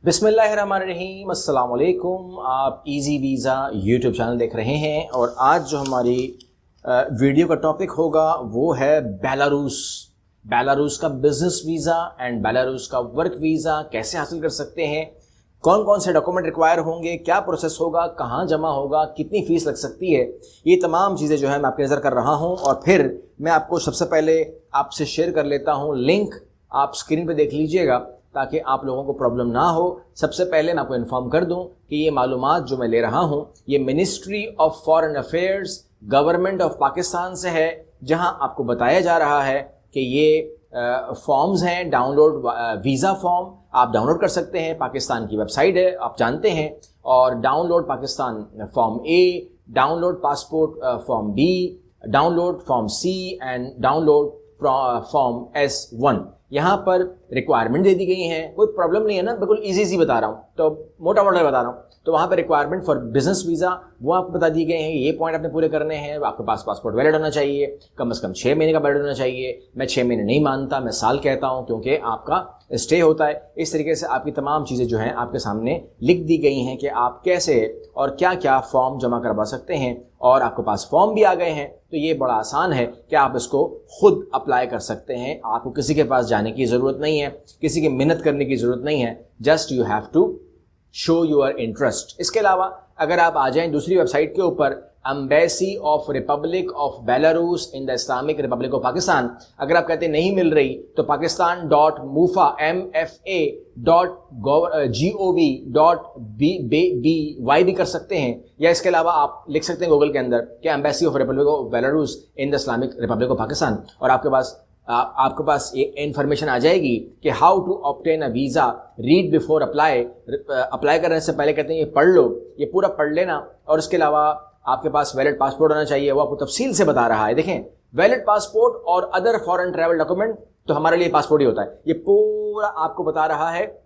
बिस्मिल्लाहिर्रहमानिर्रहीम, अस्सलाम वालेकुम। आप इजी वीज़ा यूट्यूब चैनल देख रहे हैं और आज जो हमारी वीडियो का टॉपिक होगा वो है बेलारूस का बिज़नेस वीज़ा एंड बेलारूस का वर्क वीज़ा कैसे हासिल कर सकते हैं, कौन कौन से डॉक्यूमेंट रिक्वायर होंगे, क्या प्रोसेस होगा, कहाँ जमा होगा, कितनी फ़ीस लग सकती है। ये तमाम चीज़ें जो है मैं आपके नज़र कर रहा हूँ और फिर मैं आपको सबसे पहले आपसे शेयर कर लेता हूँ लिंक। आप स्क्रीन पे देख लीजिएगा ताकि आप लोगों को प्रॉब्लम ना हो। सबसे पहले मैं आपको इन्फॉर्म कर दूं कि ये मालूमात जो मैं ले रहा हूं ये ministry of foreign affairs government of Pakistan से है, जहां आपको बताया जा रहा है कि ये फॉर्म्स हैं, डाउनलोड वीज़ा फॉर्म आप डाउनलोड कर सकते हैं। पाकिस्तान की वेबसाइट है, आप जानते हैं। और download Pakistan form A, download passport form B, download form C and download form S1 यहाँ पर रिक्वायरमेंट दे दी गई हैं। कोई प्रॉब्लम नहीं है ना, बिल्कुल इजी बता रहा हूँ, तो मोटा मोटा बता रहा हूँ। तो वहाँ पर रिक्वायरमेंट फॉर बिजनेस वीज़ा वो आपको बता दिए गए हैं। ये पॉइंट आपने पूरे करने हैं। आपके पास पासपोर्ट वैलिड होना चाहिए, कम से कम 6 महीने का वैलिड होना चाहिए। मैं 6 महीने नहीं मानता, मैं साल कहता हूँ, क्योंकि आपका स्टे होता है। इस तरीके से आपकी तमाम चीज़ें जो हैं आपके सामने लिख दी गई हैं कि आप कैसे और क्या क्या फॉर्म जमा करवा सकते हैं। और आपके पास फॉर्म भी आ गए हैं, तो ये बड़ा आसान है कि आप इसको खुद अप्लाई कर सकते हैं। आपको किसी के पास जाने की ज़रूरत नहीं है, किसी की मिन्नत करने की ज़रूरत नहीं है। Just you have to show your interest. इसके अलावा अगर आप आ जाएं दूसरी वेबसाइट के ऊपर, embassy of republic of Belarus in the Islamic republic of Pakistan, अगर आप कहते नहीं मिल रही तो pakistan.mufa MFA.gov.by भी कर सकते हैं। या इसके अलावा आप लिख सकते हैं गूगल के अंदर कि embassy of republic of Belarus in the Islamic republic of Pakistan, और आपके पास ये इन्फॉर्मेशन आ जाएगी कि how to obtain a visa, read before apply करने से पहले कहते हैं ये पढ़ लो, ये पूरा पढ़ लेना। और इसके अलावा आपके पास वैलिड पासपोर्ट होना चाहिए, वो आपको तफसील से बता रहा है। देखें, वैलिड पासपोर्ट और अदर फॉरेन ट्रैवल डॉक्यूमेंट, तो हमारे लिए पासपोर्ट ही होता है, ये पूरा आपको बता रहा है।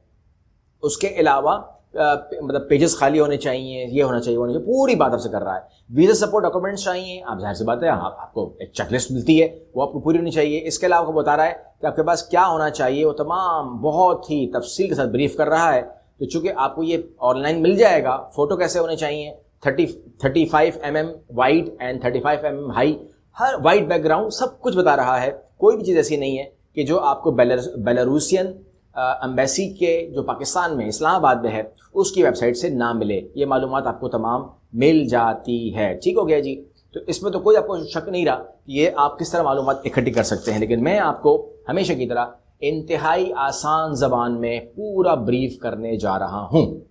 उसके अलावा मतलब पेजेस खाली होने चाहिए, ये होना चाहिए, पूरी बात आपसे कर रहा है। वीज़ा सपोर्ट डॉक्यूमेंट्स चाहिए, आप जाहिर सी बात है आपको एक चेकलिस्ट मिलती है, वो आपको पूरी होनी चाहिए। इसके अलावा आपको बता रहा है कि आपके पास क्या होना चाहिए, वो तमाम बहुत ही तफसील के साथ ब्रीफ कर रहा है। तो चूंकि आपको ये ऑनलाइन मिल जाएगा, फ़ोटो कैसे होने चाहिए, 35 mm wide and 35 mm high, her wide background सब कुछ बता रहा है। कोई भी चीज़ ऐसी नहीं है कि जो आपको बेलारूसियन एम्बेसी के जो पाकिस्तान में इस्लामाबाद में है उसकी वेबसाइट से ना मिले। ये मालूमात आपको तमाम मिल जाती है। ठीक हो गया जी। तो इसमें तो कोई आपको शक नहीं रहा कि ये आप किस तरह मालूमात इकट्ठी कर सकते हैं। लेकिन मैं आपको हमेशा की तरह इंतहाई आसान ज़बान में पूरा ब्रीफ करने जा रहा हूँ,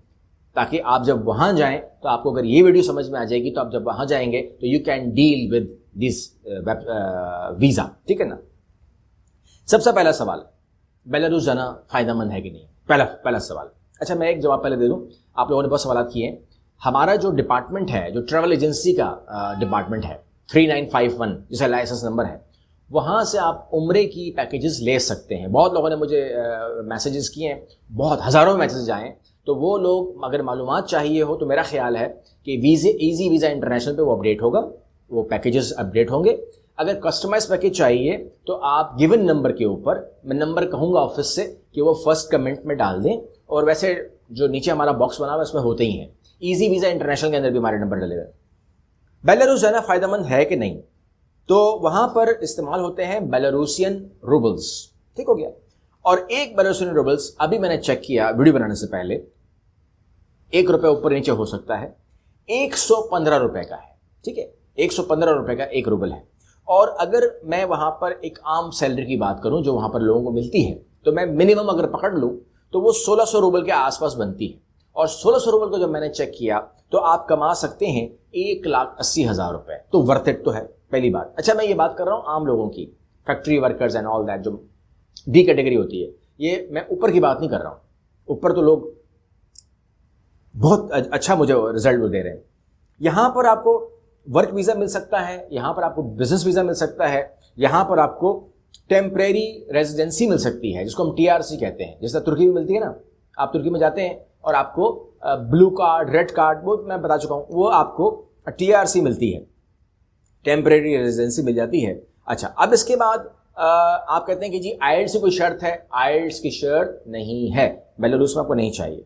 ताकि आप जब वहाँ जाएं तो आपको अगर ये वीडियो समझ में आ जाएगी तो आप जब वहाँ जाएंगे तो you can deal with this visa. ठीक है ना। सबसे पहला सवाल, बेलारूस जाना फ़ायदेमंद है कि नहीं, पहला सवाल। अच्छा, मैं एक जवाब पहले दे दूं। आप लोगों ने बहुत सवाल किए हैं। हमारा जो डिपार्टमेंट है, जो ट्रैवल एजेंसी का डिपार्टमेंट है 3951 जिसका लाइसेंस नंबर है, वहाँ से आप उम्रे की पैकेजेस ले सकते हैं। बहुत लोगों ने मुझे मैसेजेस किए हैं, बहुत हज़ारों मैसेज आए हैं। तो वो लोग अगर मालूमात चाहिए हो तो मेरा ख्याल है कि इजी वीज़ा इंटरनेशनल पे वो अपडेट होगा, वो पैकेजेस अपडेट होंगे। अगर कस्टमाइज पैकेज चाहिए तो आप गिवन नंबर के ऊपर, मैं नंबर कहूँगा ऑफिस से कि वो फर्स्ट कमेंट में डाल दें, और वैसे जो नीचे हमारा बॉक्स बना हुआ है उसमें होते ही हैं। इजी वीज़ा इंटरनेशनल के अंदर भी हमारे नंबर डले हुए। बेलारूस जाना फ़ायदेमंद है कि नहीं, तो वहाँ पर इस्तेमाल होते हैं बेलारूसियन रूबल्स। ठीक हो गया। और एक बेलारूसियन रूबल्स अभी मैंने चेक किया वीडियो बनाने से पहले, ₹1 ऊपर नीचे हो सकता है, 115 रुपये का है। ठीक है, 115 रुपये का 1 रूबल है। और अगर मैं वहाँ पर एक आम सैलरी की बात करूँ जो वहाँ पर लोगों को मिलती है, तो मैं मिनिमम अगर पकड़ लूँ तो वो 1600 रूबल के आसपास बनती है। और 1600 रूबल को जब मैंने चेक किया तो आप कमा सकते हैं 1,80,000 रुपये। तो वर्थ इट तो है, पहली बात। अच्छा, मैं ये बात कर रहा हूँ आम लोगों की, factory workers and all that, जो डी कैटेगरी होती है। ये मैं ऊपर की बात नहीं कर रहा हूँ, ऊपर तो लोग बहुत अच्छा मुझे रिजल्ट दे रहे हैं। यहाँ पर आपको वर्क वीज़ा मिल सकता है, यहाँ पर आपको बिजनेस वीज़ा मिल सकता है, यहाँ पर आपको टेम्परेरी रेजिडेंसी मिल सकती है जिसको हम TRC कहते हैं। जैसे तुर्की में मिलती है ना, आप तुर्की में जाते हैं और आपको ब्लू कार्ड, रेड कार्ड, वो मैं बता चुका हूँ, वो आपको TRC मिलती है, टेम्परेरी रेजिडेंसी मिल जाती है। अच्छा, अब इसके बाद आप कहते हैं कि जी आइल्स की कोई शर्त है, आइल्स की शर्त नहीं है, बेलारूस में आपको नहीं चाहिए।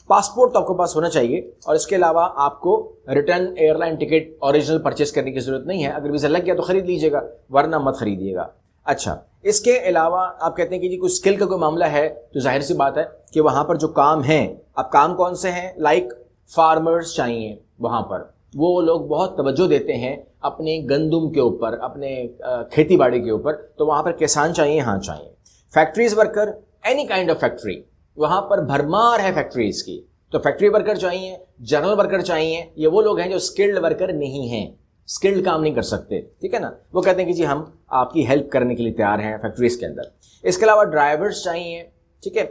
पासपोर्ट तो आपके पास होना चाहिए, और इसके अलावा आपको return airline ticket original purchase करने की जरूरत नहीं है। अगर वीज़ा लग गया तो खरीद लीजिएगा, वरना मत खरीदिएगा। अच्छा, इसके अलावा आप कहते हैं कि जी कोई स्किल का कोई मामला है, तो जाहिर सी बात है कि वहाँ पर जो काम हैं, अब काम कौन से हैं, लाइक फार्मर्स चाहिए, वहाँ पर वो लोग बहुत तवज्जो देते हैं अपने गंदुम के ऊपर, अपने खेती बाड़ी के ऊपर, तो वहाँ पर किसान चाहिए, हाँ चाहिए। Factories worker, any kind of factory, वहाँ पर भरमार है फैक्ट्रीज की, तो फैक्ट्री वर्कर चाहिए, जनरल वर्कर चाहिए। ये वो लोग हैं जो स्किल्ड वर्कर नहीं हैं, स्किल्ड काम नहीं कर सकते, ठीक है ना। वो कहते हैं कि जी हम आपकी हेल्प करने के लिए तैयार हैं फैक्ट्रीज के अंदर। इसके अलावा ड्राइवर्स चाहिए, ठीक है,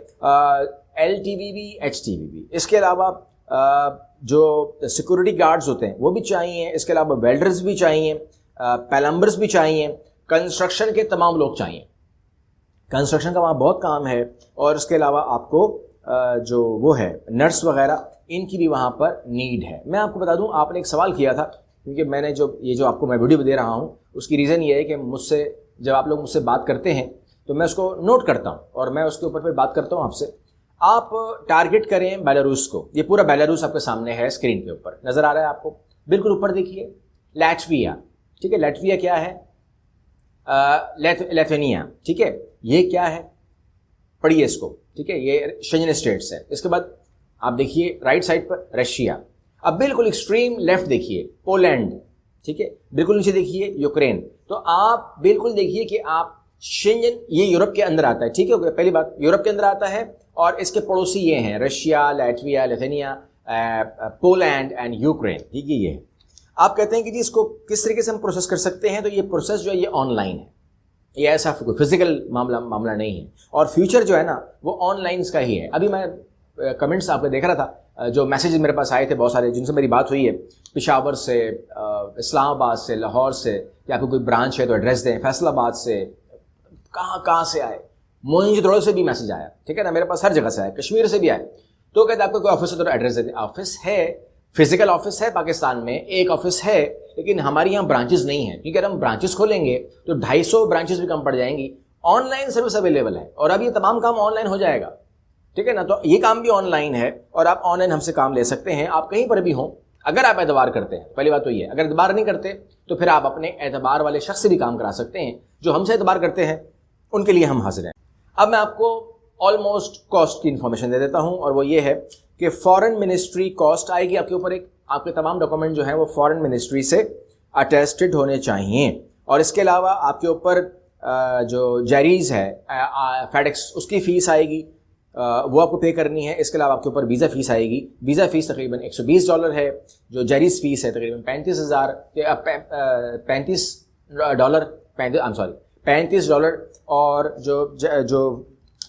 LTVB, HTVB। इसके अलावा जो सिक्योरिटी गार्ड्स होते हैं वो भी चाहिए। इसके अलावा वेल्डर्स भी चाहिए, प्लम्बर्स भी चाहिए, कंस्ट्रक्शन के तमाम लोग चाहिए, कंस्ट्रक्शन का वहाँ बहुत काम है। और इसके अलावा आपको जो वो है नर्स वगैरह, इनकी भी वहाँ पर नीड है। मैं आपको बता दूँ, आपने एक सवाल किया था, क्योंकि मैंने जो आपको मैं वीडियो दे रहा हूँ, उसकी रीज़न ये है कि मुझसे जब आप लोग मुझसे बात करते हैं तो मैं उसको नोट करता हूँ और मैं उसके ऊपर फिर बात करता हूँ आपसे। आप टारगेट करें बेलारूस को। ये पूरा बेलारूस आपके सामने है, स्क्रीन के ऊपर नज़र आ रहा है आपको, बिल्कुल ऊपर देखिए, लैटविया, ठीक है। लैटविया क्या है? लिथुआनिया, ठीक है। ये क्या है? पढ़िए इसको, ठीक है। ये शेंजन स्टेट्स है। इसके बाद आप देखिए राइट साइड पर रशिया। अब बिल्कुल एक्सट्रीम लेफ्ट देखिए पोलैंड, ठीक है। बिल्कुल नीचे देखिए यूक्रेन। तो आप बिल्कुल देखिए कि आप शेंजन, ये यूरोप के अंदर आता है, ठीक है। पहली बात, यूरोप के अंदर आता है, और इसके पड़ोसी ये हैं Russia, Latvia, Lithuania, Poland and Ukraine, ठीक है। ये आप कहते हैं कि जी इसको किस तरीके से हम प्रोसेस कर सकते हैं, तो ये प्रोसेस जो है ये ऑनलाइन है, ये ऐसा कोई फिजिकल मामला नहीं है। और फ्यूचर जो है ना वो ऑनलाइन का ही है। अभी मैं कमेंट्स आपको देख रहा था, जो मैसेजेस मेरे पास आए थे बहुत सारे, जिनसे मेरी बात हुई है, पेशावर से, इस्लामाबाद से, लाहौर से, या आपको कोई ब्रांच है तो एड्रेस दें, फैसलाबाद से, कहाँ से आए, मोइनजोदड़ो से भी मैसेज आया, ठीक है ना, मेरे पास हर जगह से आया, कश्मीर से भी आया। तो कहते आपको कोई ऑफिस है तो एड्रेस दे दें। ऑफिस है, फिजिकल ऑफिस है पाकिस्तान में, एक ऑफिस है, लेकिन हमारी यहाँ ब्रांचेस नहीं है, क्योंकि अगर हम ब्रांचेस खोलेंगे तो 250 ब्रांचेस भी कम पड़ जाएंगी। ऑनलाइन सर्विस अवेलेबल है, और अब ये तमाम काम ऑनलाइन हो जाएगा, ठीक है ना। तो ये काम भी ऑनलाइन है, और आप ऑनलाइन हमसे काम ले सकते हैं, आप कहीं पर भी हों, अगर आप एतबार करते हैं। पहली बात तो ये है, अगर एतबार नहीं करते तो फिर आप अपने एतबार वाले शख्स से भी काम करा सकते हैं। जो हमसे एतबार करते हैं उनके लिए हम हाजिर हैं। अब मैं आपको ऑलमोस्ट कॉस्ट की इन्फॉर्मेशन दे देता हूं, और वो ये है कि फॉरेन मिनिस्ट्री कॉस्ट आएगी आपके ऊपर। एक आपके तमाम डॉक्यूमेंट जो हैं वो फॉरेन मिनिस्ट्री से अटेस्टेड होने चाहिए। और इसके अलावा आपके ऊपर जो जैरीज है, फेडेक्स, उसकी फ़ीस आएगी, वो आपको पे करनी है। इसके अलावा आपके ऊपर वीज़ा फ़ीस आएगी। वीज़ा फ़ीस तकरीबन $120 है। जो जैरीज फ़ीस है तकरीबन $35। और जो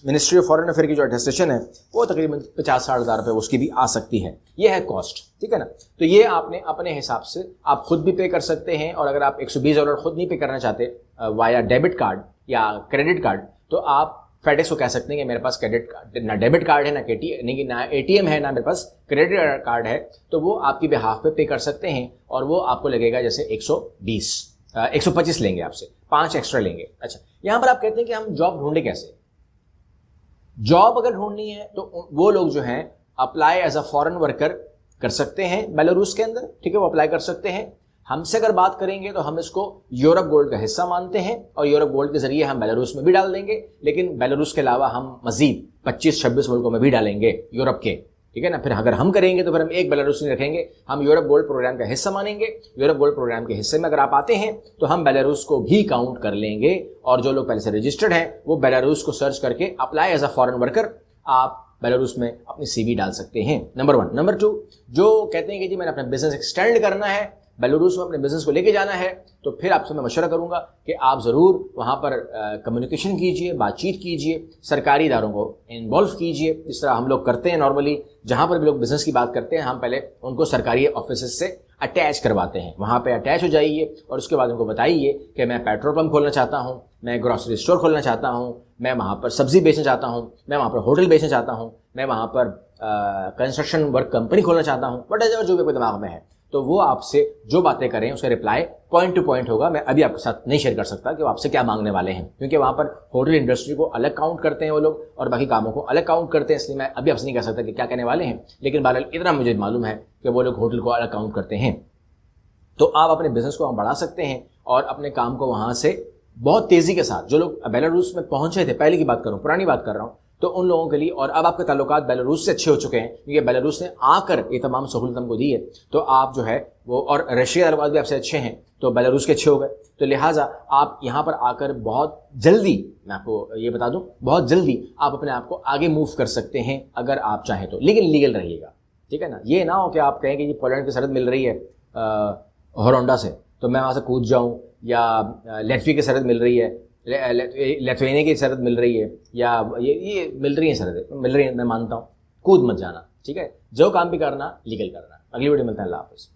मिनिस्ट्री ऑफ फॉरेन अफेयर की जो अटेस्टेशन है वो तकरीबन 50-60 हज़ार रुपये उसकी भी आ सकती है। ये है कॉस्ट, ठीक है ना। तो ये आपने अपने हिसाब से आप खुद भी पे कर सकते हैं, और अगर आप $120 खुद नहीं पे करना चाहते वाया डेबिट कार्ड या क्रेडिट कार्ड, तो आप फेडेक्स को कह सकते हैं कि मेरे पास क्रेडिट कार्ड, ना डेबिट कार्ड है, ना ATM है, ना मेरे पास क्रेडिट कार्ड है, तो वो आपकी बिहाफ पे कर सकते हैं, और वो आपको लगेगा जैसे 125 लेंगे आपसे, 5 एक्स्ट्रा लेंगे। अच्छा, यहाँ पर आप कहते हैं कि हम जॉब ढूंढे कैसे। जॉब अगर ढूंढनी है तो वो लोग जो हैं apply as a foreign worker कर सकते हैं बेलारूस के अंदर, ठीक है, वो अप्लाई कर सकते हैं। हमसे अगर बात करेंगे तो हम इसको यूरोप गोल्ड का हिस्सा मानते हैं, और यूरोप गोल्ड के जरिए हम बेलारूस में भी डाल देंगे, लेकिन बेलारूस के अलावा हम मजीद 25-26 मुल्कों में भी डालेंगे यूरोप के, ठीक है ना। फिर अगर हम करेंगे तो फिर हम एक बेलारूस नहीं रखेंगे, हम यूरोप गोल्ड प्रोग्राम का हिस्सा मानेंगे। यूरोप गोल्ड प्रोग्राम के हिस्से में अगर आप आते हैं तो हम बेलारूस को भी काउंट कर लेंगे, और जो लोग पहले से रजिस्टर्ड हैं वो बेलारूस को सर्च करके apply as a foreign worker आप बेलारूस में अपनी CV डाल सकते हैं। नंबर 1। नंबर 2, जो कहते हैं कि जी मैंने अपना बिजनेस एक्सटेंड करना है, बेलारूस में अपने बिजनेस को लेके जाना है, तो फिर आपसे मैं मशवरा करूंगा कि आप ज़रूर वहाँ पर कम्युनिकेशन कीजिए, बातचीत कीजिए, सरकारी इदारों को इन्वॉल्व कीजिए, जिस तरह हम लोग करते हैं नॉर्मली। जहाँ पर भी लोग बिज़नेस की बात करते हैं, हम पहले उनको सरकारी ऑफिस से अटैच करवाते हैं, वहाँ पे अटैच हो जाइए, और उसके बाद उनको बताइए कि मैं पेट्रोल पंप खोलना चाहता हूँ, मैं ग्रॉसरी स्टोर खोलना चाहता हूँ, मैं वहाँ पर सब्ज़ी बेचना चाहता हूँ, मैं वहाँ पर होटल बेचना चाहता हूँ, मैं वहाँ पर कंस्ट्रक्शन वर्क कंपनी खोलना चाहता हूँ, वट एवर जो भी कोई दिमाग में है, تو وہ آپ سے جو باتیں کریں اس کا رپلائی پوائنٹ ٹو پوائنٹ ہوگا. میں ابھی آپ کے ساتھ نہیں شیئر کر سکتا کہ وہ آپ سے کیا مانگنے والے ہیں، کیونکہ وہاں پر ہوٹل انڈسٹری کو الگ کاؤنٹ کرتے ہیں وہ لوگ اور باقی کاموں کو الگ کاؤنٹ کرتے ہیں، اس لیے میں ابھی آپ سے نہیں کہہ سکتا کہ کیا کہنے والے ہیں. لیکن بہرحال اتنا مجھے معلوم ہے کہ وہ لوگ ہوٹل کو الگ کاؤنٹ کرتے ہیں. تو آپ اپنے بزنس کو بڑھا سکتے ہیں اور اپنے کام کو وہاں سے بہت تیزی کے ساتھ، جو لوگ بیلاروس میں پہنچے تھے، پہلے کی بات کر رہا ہوں، پرانی بات کر رہا ہوں، تو ان لوگوں کے لیے، اور اب آپ کے تعلقات بیلاروس سے اچھے ہو چکے ہیں کیونکہ بیلاروس نے آ کر یہ تمام سہولت ہم کو دی ہے، تو آپ جو ہے وہ، اور رشیا کے تعلقات بھی آپ سے اچھے ہیں تو بیلاروس کے اچھے ہو گئے. تو لہٰذا آپ یہاں پر آ کر بہت جلدی، میں آپ کو یہ بتا دوں، بہت جلدی آپ اپنے آپ کو آگے موو کر سکتے ہیں اگر آپ چاہیں تو، لیکن لیگل رہیے گا. ٹھیک ہے نا؟ یہ نہ ہو کہ آپ کہیں کہ یہ پولینڈ کی سرحد مل رہی ہے ہورونڈا سے تو میں وہاں سے کود جاؤں، یا لیٹوی کی سرحد مل رہی ہے، لیتھوینیا کی سرحد مل رہی ہے، یا یہ مل رہی ہیں سرحدیں، مل رہی ہیں، میں مانتا ہوں، کود مت جانا. ٹھیک ہے؟ جو کام بھی کرنا لیگل کرنا. اگلی ویڈیو ملتا ہے. اللہ حافظ.